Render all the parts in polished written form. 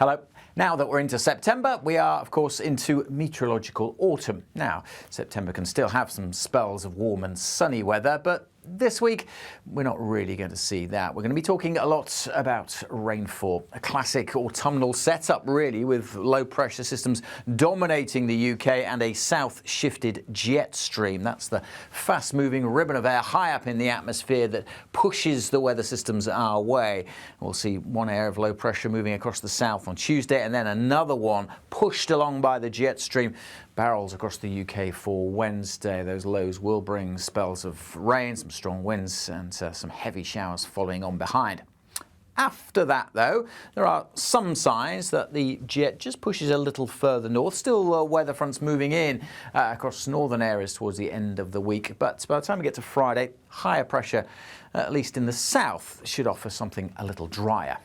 Hello. Now that we're into September, we are, of course, into meteorological autumn. Now, September can still have some spells of warm and sunny weather, but this week, we're not really going to see that. We're going to be talking a lot about rainfall, a classic autumnal setup, really, with low pressure systems dominating the UK and a south-shifted jet stream. That's the fast-moving ribbon of air high up in the atmosphere that pushes the weather systems our way. We'll see one area of low pressure moving across the south on Tuesday, and then another one pushed along by the jet stream barrels across the UK for Wednesday. Those lows will bring spells of rain, some strong winds and some heavy showers following on behind. After that, though, there are some signs that the jet just pushes a little further north. Still weather fronts moving in across northern areas towards the end of the week. But by the time we get to Friday, higher pressure, at least in the south, should offer something a little drier.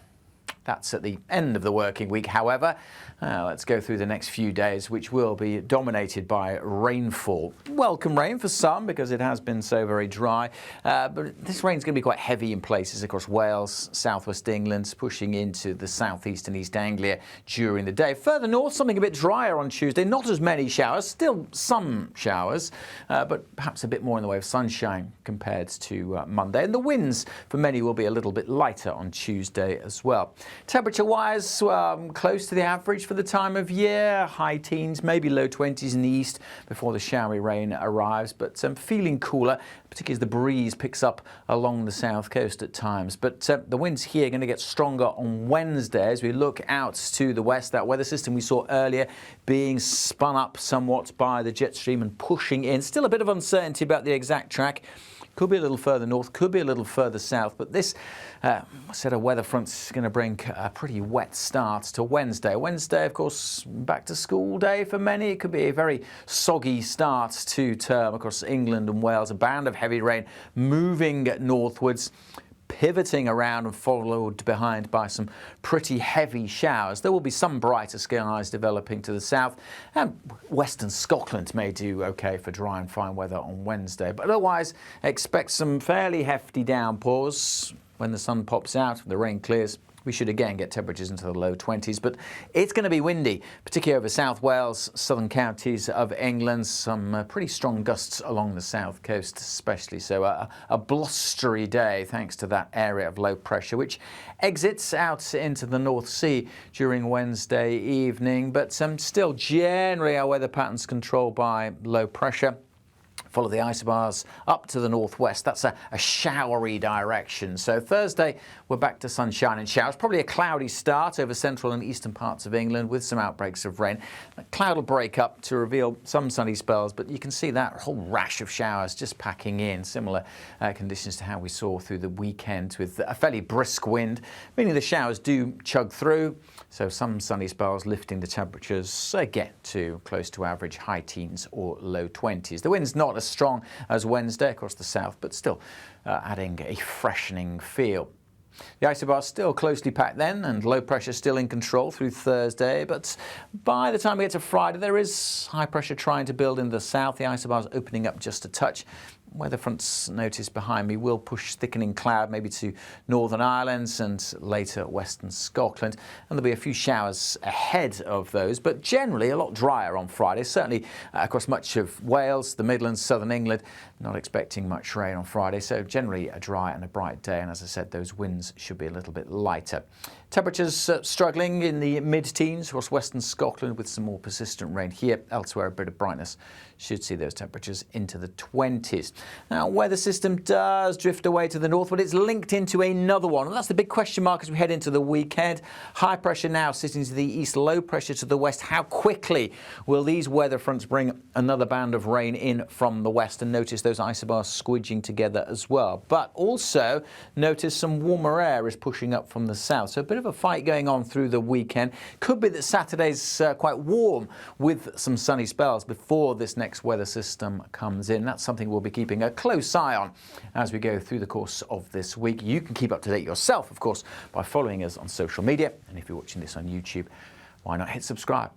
That's at the end of the working week, however. Let's go through the next few days, which will be dominated by rainfall. Welcome rain for some, because it has been so very dry. But this rain's going to be quite heavy in places across Wales, southwest England, pushing into the southeast and East Anglia during the day. Further north, something a bit drier on Tuesday. Not as many showers, still some showers, but perhaps a bit more in the way of sunshine compared to Monday. And the winds, for many, will be a little bit lighter on Tuesday as well. Temperature-wise, close to the average for the time of year, high teens, maybe low 20s in the east before the showery rain arrives, but feeling cooler, particularly as the breeze picks up along the south coast at times. But the winds here are going to get stronger on Wednesday as we look out to the west. That weather system we saw earlier being spun up somewhat by the jet stream and pushing in. Still a bit of uncertainty about the exact track. Could be a little further north, could be a little further south, but this set of weather fronts is going to bring a pretty wet start to Wednesday. Wednesday, of course, back to school day for many. It could be a very soggy start to term across England and Wales. A band of heavy rain moving northwards, pivoting around and followed behind by some pretty heavy showers. There will be some brighter skies developing to the south, and western Scotland may do okay for dry and fine weather on Wednesday. But otherwise, expect some fairly hefty downpours when the sun pops out, the rain clears. We should again get temperatures into the low 20s, but it's going to be windy, particularly over South Wales, southern counties of England. Some pretty strong gusts along the south coast especially. So a blustery day thanks to that area of low pressure, which exits out into the North Sea during Wednesday evening. But still generally our weather patterns controlled by low pressure. Follow the isobars up to the northwest. That's a showery direction. So Thursday, we're back to sunshine and showers. Probably a cloudy start over central and eastern parts of England with some outbreaks of rain. The cloud will break up to reveal some sunny spells, but you can see that whole rash of showers just packing in. Similar conditions to how we saw through the weekend with a fairly brisk wind, meaning the showers do chug through. So some sunny spells lifting the temperatures again to close to average high teens or low 20s. The wind's not as strong as Wednesday across the south, but still adding a freshening feel. The isobars still closely packed then, and low pressure still in control through Thursday. But by the time we get to Friday, there is high pressure trying to build in the south. The isobars opening up just a touch. Weather fronts noticed behind me will push thickening cloud maybe to Northern Ireland and later western Scotland, and there'll be a few showers ahead of those, but generally a lot drier on Friday, certainly across much of Wales, the Midlands, southern England. Not expecting much rain on Friday, so generally a dry and a bright day, and as I said, those winds should be a little bit lighter. Temperatures struggling in the mid-teens across western Scotland with some more persistent rain here. Elsewhere, a bit of brightness should see those temperatures into the 20s. Now, weather system does drift away to the north, but it's linked into another one. And that's the big question mark as we head into the weekend. High pressure now sitting to the east, low pressure to the west. How quickly will these weather fronts bring another band of rain in from the west? And notice those isobars squidging together as well. But also notice some warmer air is pushing up from the south. So a bit of a fight going on through the weekend. Could be that Saturday's quite warm with some sunny spells before this next weather system comes in. That's something we'll be keeping a close eye on as we go through the course of this week. You can keep up to date yourself, of course, by following us on social media. And if you're watching this on YouTube, why not hit subscribe?